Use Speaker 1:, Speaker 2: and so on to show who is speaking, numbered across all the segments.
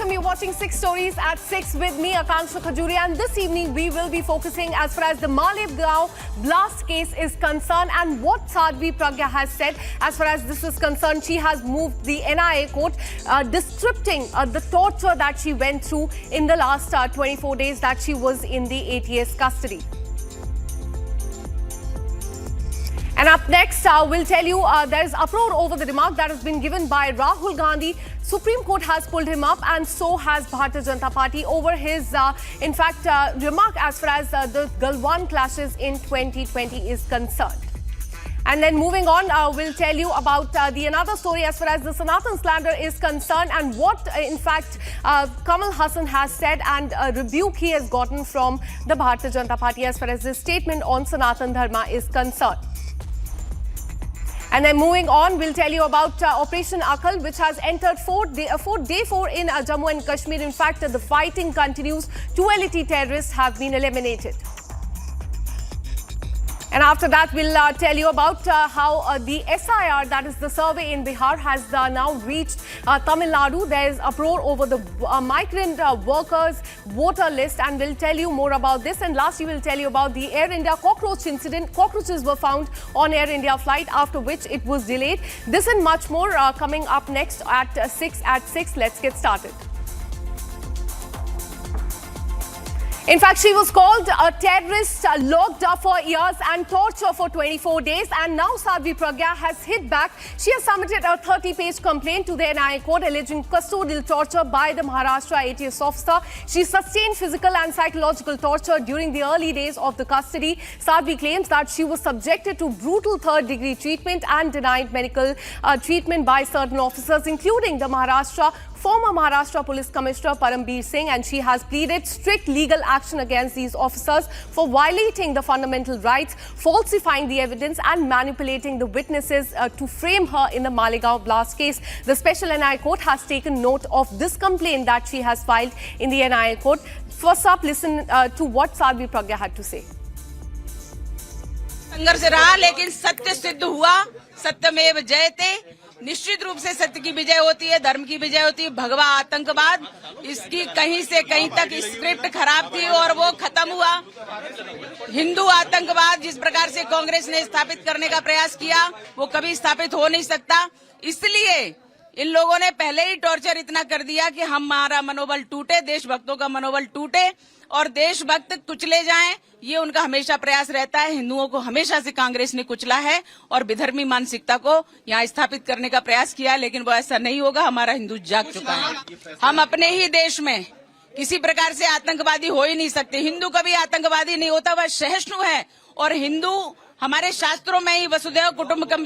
Speaker 1: welcome. You're watching 6 Stories at 6 with me, Akhal, and this evening we will be focusing as far as the Malegaon blast case is concerned and what Sadhvi Pragya has said as far as this is concerned. She has moved the NIA court descripting the torture that she went through in the last 24 days that she was in the ATS custody. And up next, we'll tell you there is uproar over the remark that has been given by Rahul Gandhi. Supreme Court has pulled him up and so has Bharatiya Janata Party over his, remark as far as the Galwan clashes in 2020 is concerned. And then moving on, we'll tell you about the another story as far as the Sanatan slander is concerned and what, in fact, Kamal Hassan has said and a rebuke he has gotten from the Bharatiya Janata Party as far as his statement on Sanatan Dharma is concerned. And then moving on, we'll tell you about Operation Akhal, which has entered day 4 in Jammu and Kashmir. In fact, the fighting continues. 2 LT terrorists have been eliminated. And after that, we'll tell you about how the SIR, that is the survey in Bihar, has now reached Tamil Nadu. There is uproar over the migrant workers voter list, and we'll tell you more about this. And lastly, we'll tell you about the Air India cockroach incident. Cockroaches were found on Air India flight, after which it was delayed. This and much more coming up next at 6. Let's get started. In fact, she was called a terrorist, locked up for years and torture for 24 days. And now Sadhvi Pragya has hit back. She has submitted a 30-page complaint to the NIA court alleging custodial torture by the Maharashtra ATS officer. She sustained physical and psychological torture during the early days of the custody. Sadhvi claims that she was subjected to brutal third-degree treatment and denied medical treatment by certain officers, including the former Maharashtra Police Commissioner Parambir Singh, and she has pleaded strict legal action against these officers for violating the fundamental rights, falsifying the evidence and manipulating the witnesses to frame her in the Malegaon blast case. The Special NIA Court has taken note of this complaint that she has filed in the NIA Court. First up, listen to what Sadhvi Pragya had to say.
Speaker 2: संघर्ष रहा लेकिन सत्य सिद्ध हुआ, सत्यमेव जयते। निश्चित रूप से सत्य की विजय होती है, धर्म की विजय होती है। भगवा आतंकवाद, इसकी कहीं से कहीं तक स्क्रिप्ट खराब थी और वो खत्म हुआ। हिंदू आतंकवाद जिस प्रकार से कांग्रेस ने स्थापित करने का प्रयास किया, वो कभी स्थापित हो नहीं सकता। इसलिए इन लोगों ने पहले ही टॉर्चर इतना कर दिया कि हमारा मनोबल टूटे, देशभक्तों का मनोबल टूटे और देशभक्त कुचले जाएं, ये उनका हमेशा प्रयास रहता है। हिंदुओं को हमेशा से कांग्रेस ने कुचला है और विधर्मी मानसिकता को यहाँ स्थापित करने का प्रयास किया, लेकिन वो ऐसा नहीं होगा। हमारा हिंदू जाग चुका है। हम अपने ही देश में किसी प्रकार से आतंकवादी हो ही नहीं सकते। हिंदू कभी आतंकवादी नहीं होता, वह सहिष्णु है। और हिंदू हमारे शास्त्रों में ही वसुधैव कुटुंबकम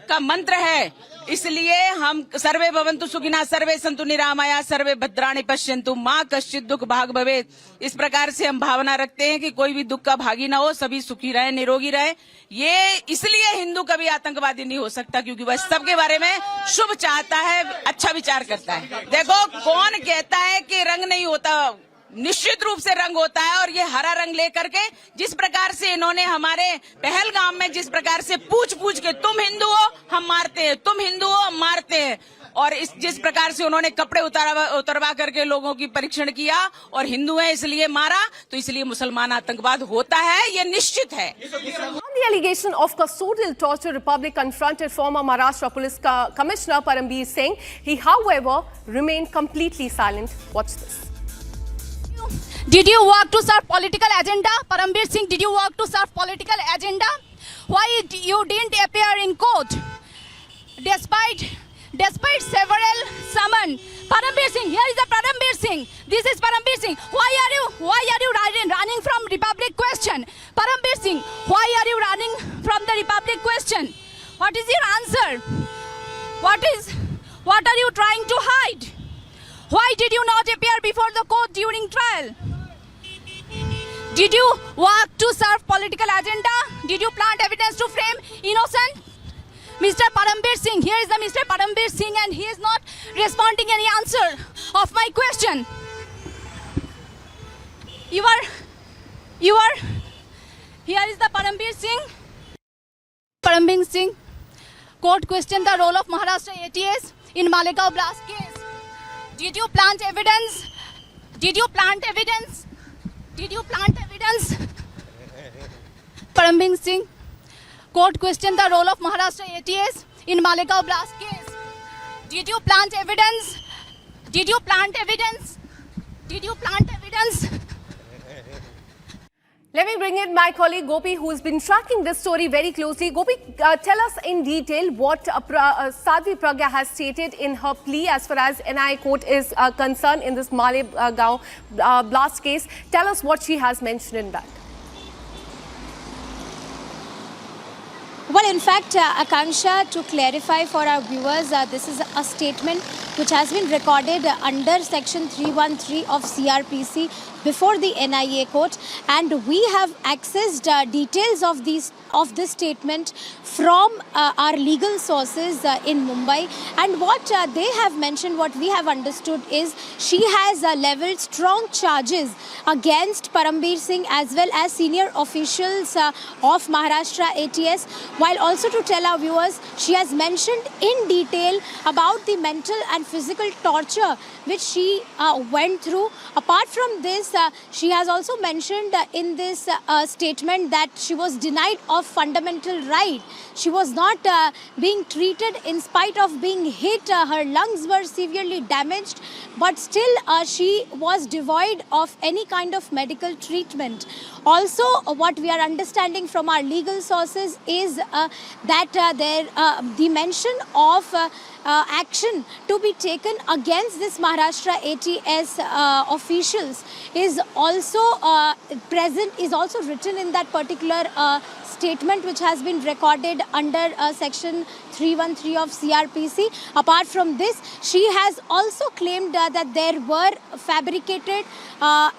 Speaker 2: का मंत्र है। इसलिए हम सर्वे भवन्तु सुखिनः, सर्वे सन्तु निरामया, सर्वे भद्राणि पश्यन्तु, मां कश्चित् दुख भाग भवेत्। इस प्रकार से हम भावना रखते हैं कि कोई भी दुख का भागी ना हो, सभी सुखी रहे, निरोगी रहे। ये इसलिए हिंदू कभी आतंकवादी नहीं हो सकता, क्योंकि वह सबके बारे में शुभ चाहता है, अच्छा विचार करता है। देखो, कौन कहता है कि रंग नहीं होता? निश्चित रूप से रंग होता है। और ये हरा रंग लेकर के जिस प्रकार से इन्होंने हमारे पहलगाम में जिस प्रकार से पूछ के तुम हिंदू हो हम मारते हैं, तुम हिंदू हो हम मारते हैं, और जिस प्रकार से उन्होंने कपड़े उतरवा करके लोगों की परीक्षण किया और हिंदू है इसलिए मारा, तो इसलिए मुसलमान आतंकवाद होता है, ये निश्चित है।
Speaker 1: On the allegation of custodial torture, Republic confronted former Maharashtra Police Commissioner Parambir Singh. He, however, remained completely silent. Watch this.
Speaker 3: Did you work to serve political agenda? Parambir Singh, did you work to serve political agenda? Why you didn't appear in court? Despite several summons. Parambir Singh, here is the Parambir Singh. This is Parambir Singh. Why are you running from Republic question? Parambir Singh, why are you running from the Republic question? What is your answer? What are you trying to hide? Why did you not appear before the court during trial? Did you work to serve political agenda? Did you plant evidence to frame innocent? Mr. Parambir Singh, here is the Mr. Parambir Singh, and he is not responding any answer of my question. You are, here is the Parambir Singh. Parambir Singh, court questioned the role of Maharashtra ATS in Malegaon blast case. Did you plant evidence? Did you plant evidence? Did you plant evidence? Parambir Singh, court questioned the role of Maharashtra ATS in Malegaon blast case. Did you plant evidence? Did you plant evidence? Did you plant evidence?
Speaker 1: Let me bring in my colleague Gopi, who's been tracking this story very closely. Gopi, tell us in detail what Sadhvi Pragya has stated in her plea as far as NIA court is concerned in this Malegaon blast case. Tell us what she has mentioned in that.
Speaker 4: Well, in fact, Akanksha, to clarify for our viewers, this is a statement which has been recorded under Section 313 of CRPC before the NIA court, and we have accessed details of this statement from our legal sources in Mumbai. And what they have mentioned, what we have understood is she has leveled strong charges against Parambir Singh as well as senior officials of Maharashtra ATS, while also to tell our viewers, she has mentioned in detail about the mental and physical torture which she went through. Apart from this, she has also mentioned in this statement that she was denied of fundamental right. She was not being treated in spite of being hit. Her lungs were severely damaged, but still she was devoid of any kind of medical treatment. Also, what we are understanding from our legal sources is that the mention of action to be taken against this Maharashtra ATS officials is also present, is also written in that particular statement which has been recorded under Section 313 of CRPC. Apart from this, she has also claimed that there were fabricated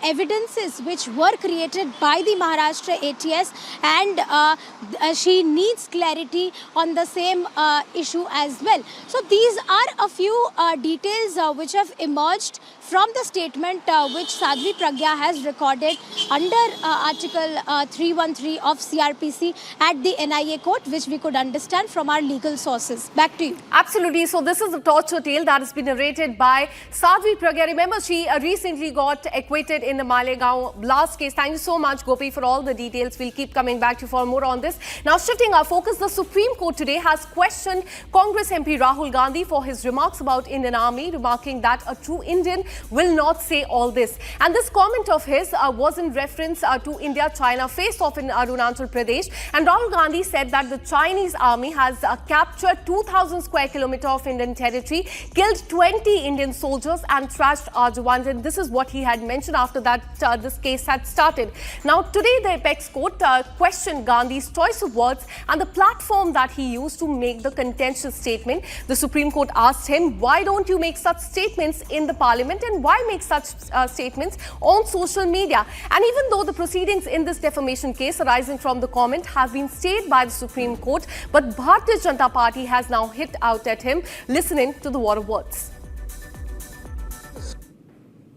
Speaker 4: evidences which were created by the Maharashtra ATS, and she needs clarity on the same issue as well. So these are a few details which have emerged from the statement which Sadhvi Pragya has recorded under Article 313 of CRPC at the NIA court, which we could understand from our legal sources. Back to you.
Speaker 1: Absolutely. So this is the torture tale that has been narrated by Sadhvi Pragya. Remember, she recently got acquitted in the Malegaon blast case. Thank you so much, Gopi, for all the details. We'll keep coming back to you for more on this. Now, shifting our focus, the Supreme Court today has questioned Congress MP Rahul Gandhi for his remarks about Indian Army, remarking that a true Indian will not say all this. And this comment of his was in reference to India-China face-off in Arunachal Pradesh. And Rahul Gandhi said that the Chinese army has captured 2,000 square kilometers of Indian territory, killed 20 Indian soldiers and trashed our Jawans. And this is what he had mentioned after that this case had started. Now, today the Apex Court questioned Gandhi's choice of words and the platform that he used to make the contentious statement. The Supreme Court asked him, why don't you make such statements in the parliament, and why make such statements on social media? And even though the proceedings in this defamation case arising from the comment have been stayed by the Supreme Court, but Bharatiya Janata Party has now hit out at him. Listening to the war of words.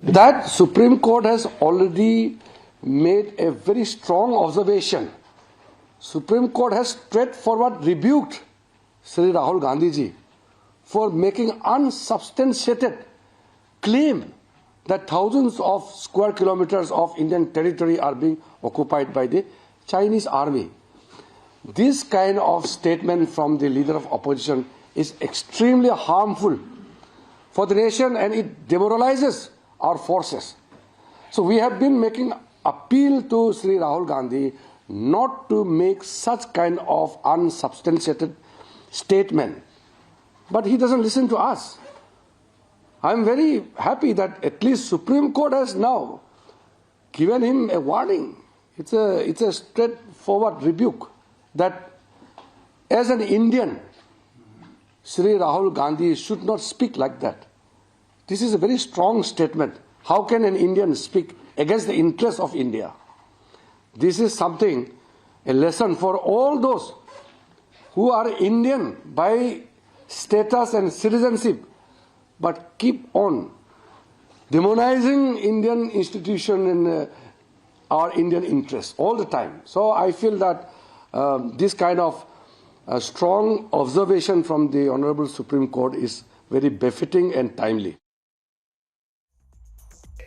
Speaker 5: That Supreme Court has already made a very strong observation. Supreme Court has straightforward rebuked Sri Rahul Gandhi ji for making unsubstantiated claim that thousands of square kilometers of Indian territory are being occupied by the Chinese army. This kind of statement from the leader of opposition is extremely harmful for the nation, and it demoralizes our forces. So we have been making appeal to Sri Rahul Gandhi not to make such kind of unsubstantiated statement. But he doesn't listen to us. I'm very happy that at least Supreme Court has now given him a warning. It's a straightforward rebuke that as an Indian, Sri Rahul Gandhi should not speak like that. This is a very strong statement. How can an Indian speak against the interests of India? This is something, a lesson for all those who are Indian by status and citizenship, but keep on demonizing Indian institution and our Indian interests all the time. So I feel that this kind of strong observation from the Honorable Supreme Court is very befitting and timely.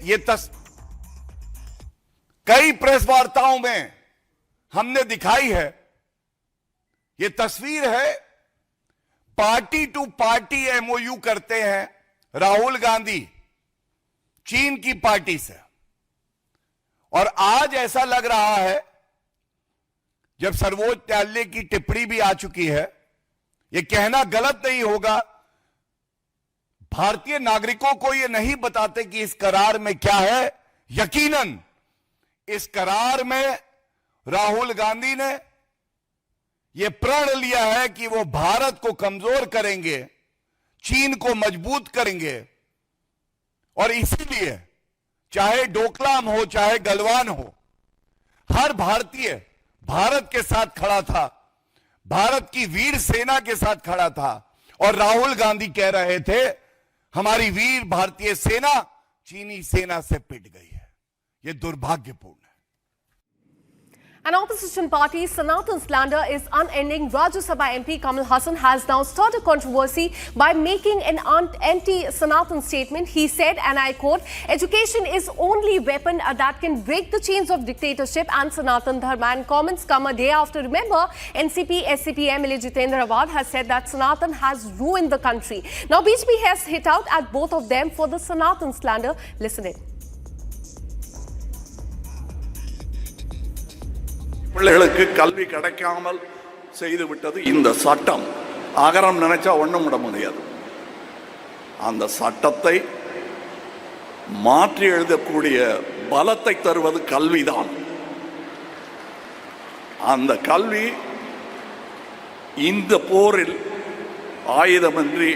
Speaker 6: ये कई press वार्ताओं में हमने दिखाई है। ये तस्वीर है, party to party MOU करते हैं राहुल गांधी चीन की पार्टी से, और आज ऐसा लग रहा है जब सर्वोच्च न्यायालय की टिप्पणी भी आ चुकी है, यह कहना गलत नहीं होगा, भारतीय नागरिकों को यह नहीं बताते कि इस करार में क्या है। यकीनन इस करार में राहुल गांधी ने यह प्रण लिया है कि वो भारत को कमजोर करेंगे, चीन को मजबूत करेंगे, और इसीलिए चाहे डोकलाम हो चाहे गलवान हो, हर भारतीय भारत के साथ खड़ा था, भारत की वीर सेना के साथ खड़ा था, और राहुल गांधी कह रहे थे हमारी वीर भारतीय सेना चीनी सेना से पिट गई है। यह दुर्भाग्यपूर्ण है।
Speaker 1: An opposition party, Sanatan slander is unending. Rajya Sabha MP Kamal Hassan has now stirred a controversy by making an anti-Sanatan statement. He said, and I quote, "Education is only weapon that can break the chains of dictatorship and Sanatan Dharma." And comments come a day after. Remember, NCP SCP MLA Jitendra Awad has said that Sanatan has ruined the country. Now, BJP has hit out at both of them for the Sanatan slander. Listen in.
Speaker 7: பிள்ளைகளுக்கு கல்வி கிடைக்காமல் செய்து விட்டது இந்த சட்டம். ஆகரம் நினைச்சா ஒண்ணும் விட முடியாது. அந்த சட்டத்தை மாற்றி எழுதக்கூடிய பலத்தை தருவது கல்விதான். அந்த கல்வி இந்த போரில் ஆயுதமின்றி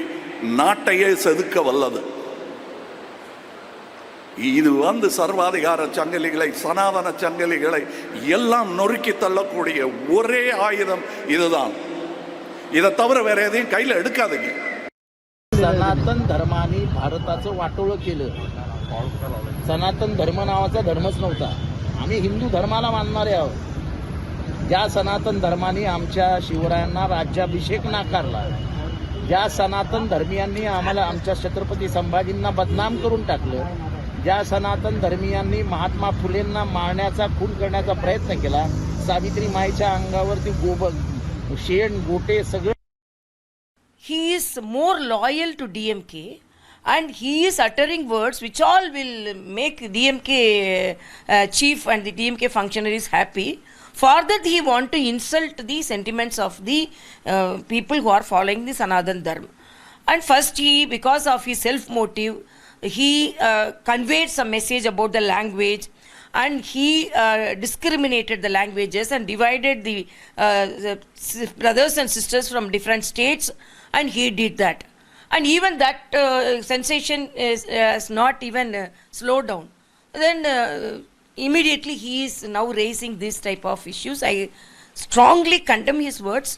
Speaker 7: நாட்டையே செதுக்க வல்லது. இது சர்வாதிகார சங்கிலிகளை, சனாதன சங்கிலிகளை எல்லாம் நொறுக்கி தள்ளக்கூடிய ஒரே ஆயுதம் இதுதான். இதை தவிர வேற எதையும் கையில் எடுக்காதீங்க.
Speaker 8: सनातन धर्माने भारताचं वाटोळं केलं. सनातन धर्म नावाचा धर्मच नव्हता. आम्ही हिंदू धर्माला मानणारे आहोत. ज्या सनातन धर्माने आमच्या शिवरायांना राज्याभिषेक नाकारला, ज्या सनातन धर्मियांनी आम्हाला आमच्या छत्रपती संभाजींना बदनाम करून टाकलं, ज्या सनातन धर्मियांनी महात्मा फुलेंना मारण्याचा, खून करण्याचा प्रयत्न केला, सावित्री माईच्या अंगावरती शेण गोटे सगळे.
Speaker 2: He is more loyal to DMK and he is uttering words which all will make DMK chief and the DMK functionaries happy. For that he want to insult the sentiments of the people who are following the Sanatan Dharma. And first he, because of his self motive, he conveyed some message about the language, and he discriminated the languages and divided the brothers and sisters from different states, and he did that. And even that sensation has not even slowed down. Then immediately he is now raising this type of issues. I strongly condemn his words.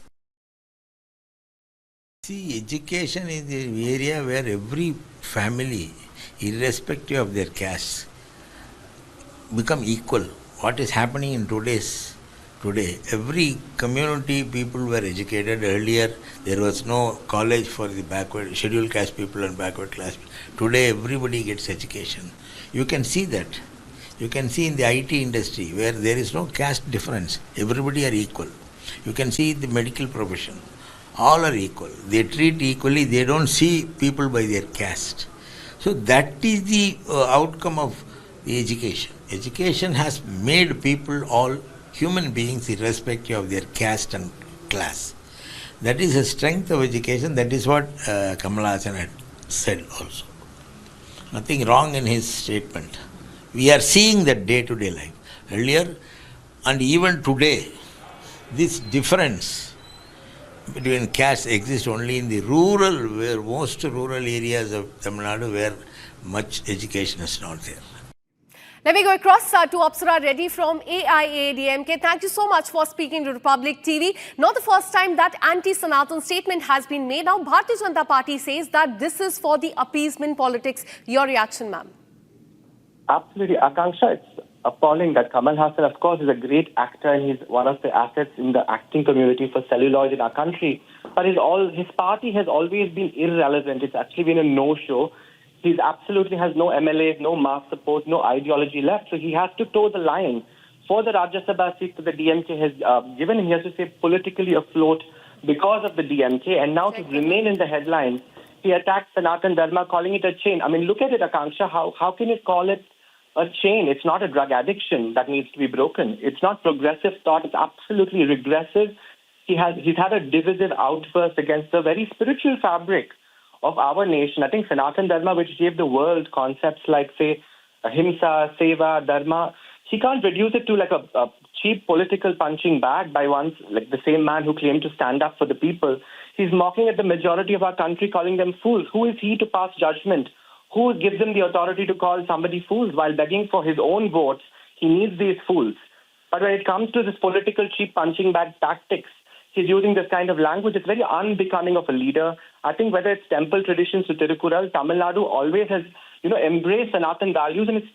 Speaker 9: See, education is the area where every family, irrespective of their caste, become equal. What is happening in today, every community people were educated. Earlier there was no college for the backward, scheduled caste people and backward class. Today everybody gets education. You can see that. You can see in the IT industry where there is no caste difference. Everybody are equal. You can see the medical profession. All are equal. They treat equally. They don't see people by their caste. So that is the outcome of the education. Education has made people all human beings irrespective of their caste and class. That is the strength of education. That is what Kamal Hassan had said also. Nothing wrong in his statement. We are seeing that day-to-day life. Earlier and even today, this difference between castes exists only in the rural, where most rural areas of Tamil Nadu where much education is not there.
Speaker 1: Let me go across to Apsara Reddy from AIADMK. Thank you so much for speaking to Republic TV. Not the first time that anti-Sanatan statement has been made. Now, Bharatiya Janata Party says that this is for the appeasement politics. Your reaction, ma'am?
Speaker 10: Absolutely. Akanksha, it's appalling that Kamal Hassan, of course, is a great actor and he's one of the assets in the acting community for celluloid in our country. But his party has always been irrelevant. It's actually been a no-show. He absolutely has no MLAs, no mass support, no ideology left. So he has to toe the line. For the Rajya Sabha seat that the DMK has given him, he has to stay politically afloat because of the DMK. And now to remain in the headlines, he attacked Sanatan Dharma, calling it a chain. I mean, look at it, Akanksha. How can you call it a chain? It's not a drug addiction that needs to be broken. It's not progressive thought. It's absolutely regressive. He's had a divisive outburst against the very spiritual fabric of our nation. I think Sanatan Dharma, which gave the world concepts like, say, ahimsa, seva, dharma, he can't reduce it to like a cheap political punching bag by like the same man who claimed to stand up for the people. He's mocking at the majority of our country, calling them fools. Who is he to pass judgment? Who gives him the authority to call somebody fools while begging for his own votes? He needs these fools. But when it comes to this political cheap punching bag tactics, he's using this kind of language. It's very unbecoming of a leader. I think whether it's temple traditions to Tirukural, Tamil Nadu always has, embraced Sanatan values, and it's,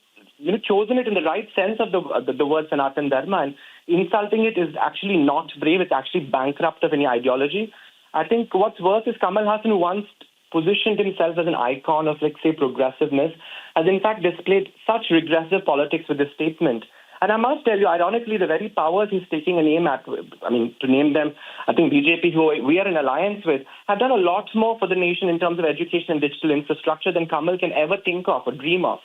Speaker 10: chosen it in the right sense of the word Sanatan Dharma. And insulting it is actually not brave. It's actually bankrupt of any ideology. I think what's worse is Kamal Hassan, who once positioned himself as an icon of, like, say, progressiveness, has in fact displayed such regressive politics with this statement. And I must tell you, ironically, the very powers he's taking an aim at, to name them, I think BJP, who we are in alliance with, have done a lot more for the nation in terms of education and digital infrastructure than Kamal can ever think of or dream of.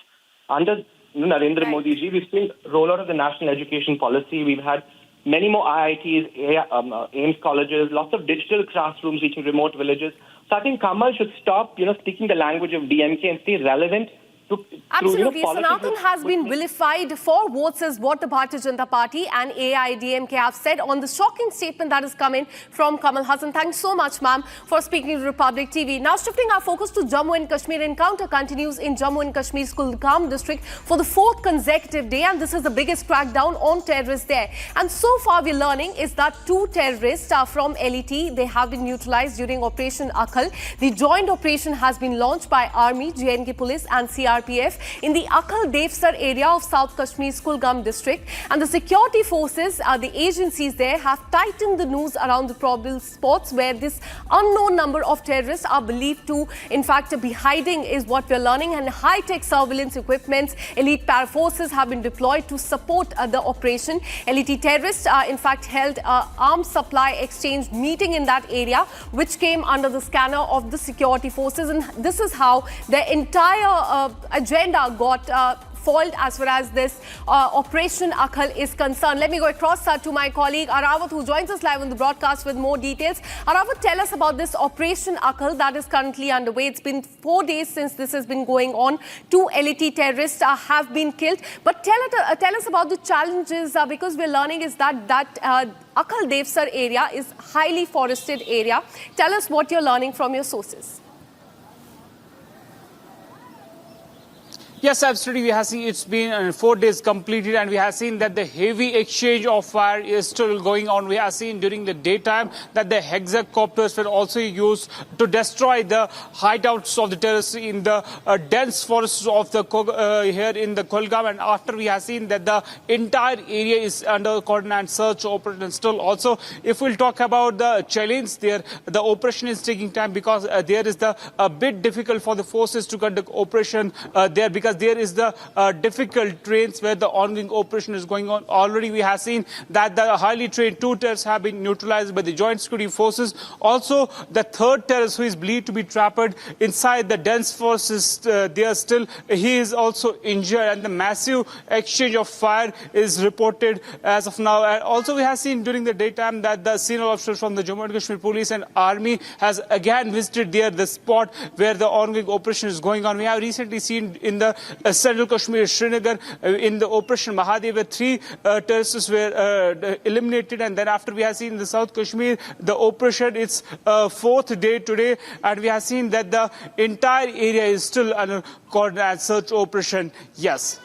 Speaker 10: Under Narendra Modi ji, we've seen rollout of the national education policy. We've had many more IITs, AIMS colleges, lots of digital classrooms reaching remote villages. So I think Kamal should stop, speaking the language of DMK and stay relevant.
Speaker 1: Absolutely. Sanatan has been vilified for votes as what the Bharatiya Janata Party and AIDMK have said on the shocking statement that is coming from Kamal Hassan. Thanks so much, ma'am, for speaking to Republic TV. Now shifting our focus to Jammu and Kashmir. Encounter continues in Jammu and Kashmir's Kulgam district for the 4th consecutive day, and this is the biggest crackdown on terrorists there. And so far we're learning is that 2 terrorists are from LET. They have been neutralized during Operation Akhal. The joint operation has been launched by Army, JNK Police and CRPF in the Akhal Day-4 area of South Kashmir's Kulgam district, and the security forces, the agencies there, have tightened the noose around the probable spots where this unknown number of terrorists are believed to, in fact, be hiding, is what we're learning. And high-tech surveillance equipments, elite paraforces have been deployed to support the operation. LET terrorists, in fact, held an arms supply exchange meeting in that area, which came under the scanner of the security forces, and this is how the entire agenda got foiled as far as this Operation Akhal is concerned. Let me go across to my colleague Arnab, who joins us live on the broadcast with more details. Arnab, tell us about this Operation Akhal that is currently underway. It's been 4 days since this has been going on. 2 LET terrorists have been killed. But tell us about the challenges, because we're learning is that Akhal Day-4 area is highly forested area. Tell us what you're learning from your sources.
Speaker 11: Yes, absolutely. We have seen it's been 4 days completed, and we have seen that the heavy exchange of fire is still going on. We have seen during the daytime that the hexacopters were also used to destroy the hideouts of the terrorists in the dense forests of the here in the Kulgam. And after, we have seen that the entire area is under coordinated search operation still. Also, if we'll talk about the challenge there, the operation is taking time because there is a bit difficult for the forces to conduct operation there, because there is the difficult terrains where the ongoing operation is going on. Already we have seen that the highly trained 2 terrorists have been neutralized by the joint security forces. Also, the 3rd terrorist, who is believed to be trapped inside the dense forests, he is also injured, and the massive exchange of fire is reported as of now. And also, we have seen during the daytime that the senior officers from the Jammu and Kashmir Police and Army has again visited there, the spot where the ongoing operation is going on. We have recently seen in the Central Kashmir, Srinagar, in the Operation Mahadev, where 3 terrorists were eliminated. And then after, we have seen in the South Kashmir, the operation, it's 4th day today, and we have seen that the entire area is still under coordinated search operation. Yes.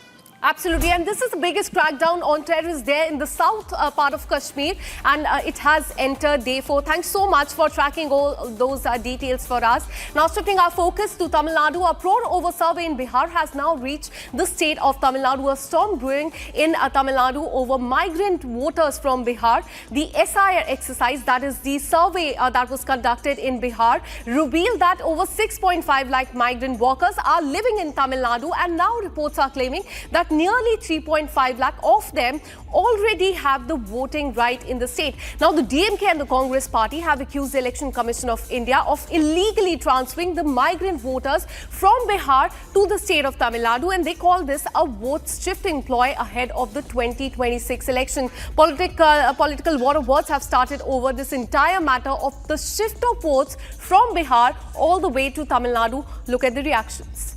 Speaker 1: Absolutely, and this is the biggest crackdown on terrorists there in the south part of Kashmir, and it has entered day 4. Thanks so much for tracking all those details for us. Now, shifting our focus to Tamil Nadu, a pour-over survey in Bihar has now reached the state of Tamil Nadu. A storm brewing in Tamil Nadu over migrant voters from Bihar. The SIR exercise, that is the survey that was conducted in Bihar, revealed that over 6.5 lakh migrant workers are living in Tamil Nadu, and now reports are claiming that nearly 3.5 lakh of them already have the voting right in the state. Now, the DMK and the Congress party have accused the Election Commission of India of illegally transferring the migrant voters from Bihar to the state of Tamil Nadu, and they call this a vote-shifting ploy ahead of the 2026 election. Political war of words have started over this entire matter of the shift of votes from Bihar all the way to Tamil Nadu. Look at the reactions.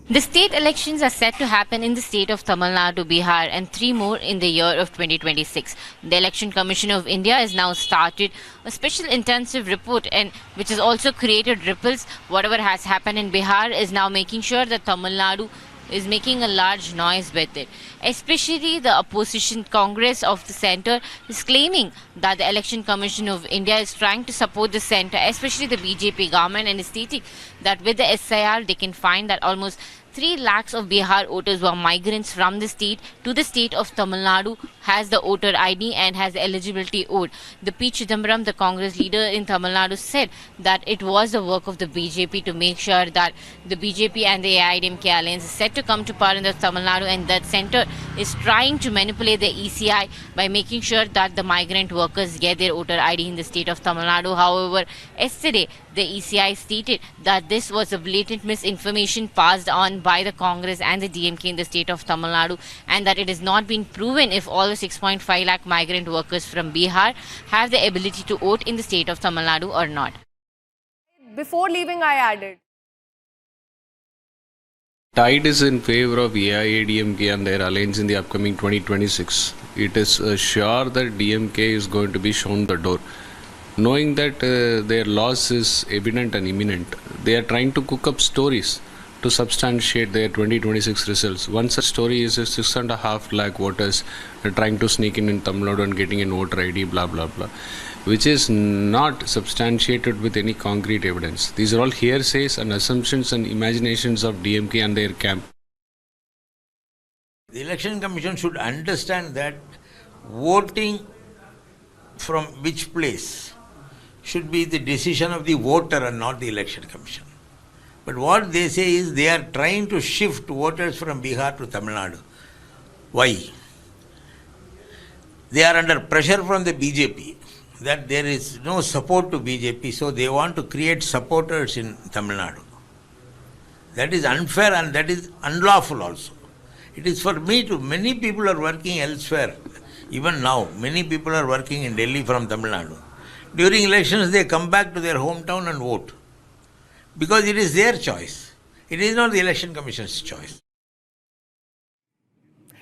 Speaker 12: The state elections are set to happen in the state of Tamil Nadu, Bihar, and 3 more in the year of 2026. The Election Commission of India has now started a special intensive report, and which has also created ripples. Whatever has happened in Bihar is now making sure that Tamil Nadu is making a large noise with it. Especially the opposition Congress of the centre is claiming that the Election Commission of India is trying to support the centre, especially the BJP government, and is stating that with the SIR they can find that almost 3 lakhs of Bihar voters who are migrants from the state to the state of Tamil Nadu has the voter ID and has the eligibility vote. The P. Chidambaram, the Congress leader in Tamil Nadu, said that it was the work of the BJP to make sure that the BJP and the AIDMK alliance is set to come to power in the Tamil Nadu, and that centre is trying to manipulate the ECI by making sure that the migrant workers get their voter ID in the state of Tamil Nadu. However, yesterday the ECI stated that this was a blatant misinformation passed on by the Congress and the DMK in the state of Tamil Nadu, and that it has not been proven if all the 6.5 lakh migrant workers from Bihar have the ability to vote in the state of Tamil Nadu or not.
Speaker 1: Before leaving, I added,
Speaker 13: tide is in favor of AIADMK and their alliance in the upcoming 2026. It is sure that DMK is going to be shown the door. Knowing that their loss is evident and imminent, they are trying to cook up stories to substantiate their 2026 results. One such story is 6.5 lakh voters trying to sneak in Tamil Nadu and getting an voter ID, blah blah blah, which is not substantiated with any concrete evidence. These are all hearsays and assumptions and imaginations of DMK and their camp.
Speaker 9: The Election Commission should understand that voting from which place should be the decision of the voter and not the Election Commission. But what they say is they are trying to shift voters from Bihar to Tamil Nadu. Why? They are under pressure from the BJP that there is no support to BJP, so they want to create supporters in Tamil Nadu. That is unfair and that is unlawful also. It is for me to, many people are working elsewhere. Even now, many people are working in Delhi from Tamil Nadu. During elections, they come back to their hometown and vote. Because it is their choice. It is not the Election Commission's choice.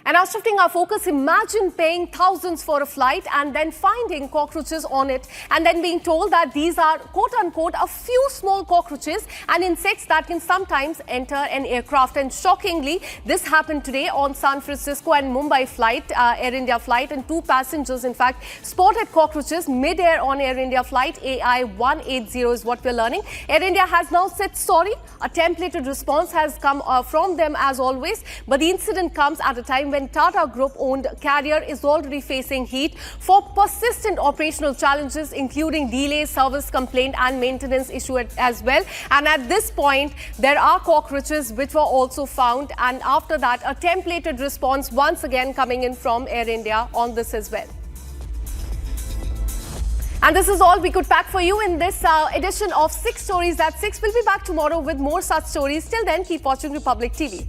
Speaker 1: And now shifting our focus, imagine paying thousands for a flight and then finding cockroaches on it, and then being told that these are quote-unquote a few small cockroaches and insects that can sometimes enter an aircraft. And shockingly, this happened today on San Francisco and Mumbai flight, Air India flight, and 2 passengers in fact spotted cockroaches mid-air on Air India flight AI-180 is what we're learning. Air India has now said sorry. A templated response has come from them as always, but the incident comes at a time when Tata Group-owned carrier is already facing heat for persistent operational challenges, including delays, service complaint and maintenance issue as well. And at this point, there are cockroaches which were also found. And after that, a templated response once again coming in from Air India on this as well. And this is all we could pack for you in this edition of 6 Stories at 6. We'll be back tomorrow with more such stories. Till then, keep watching Republic TV.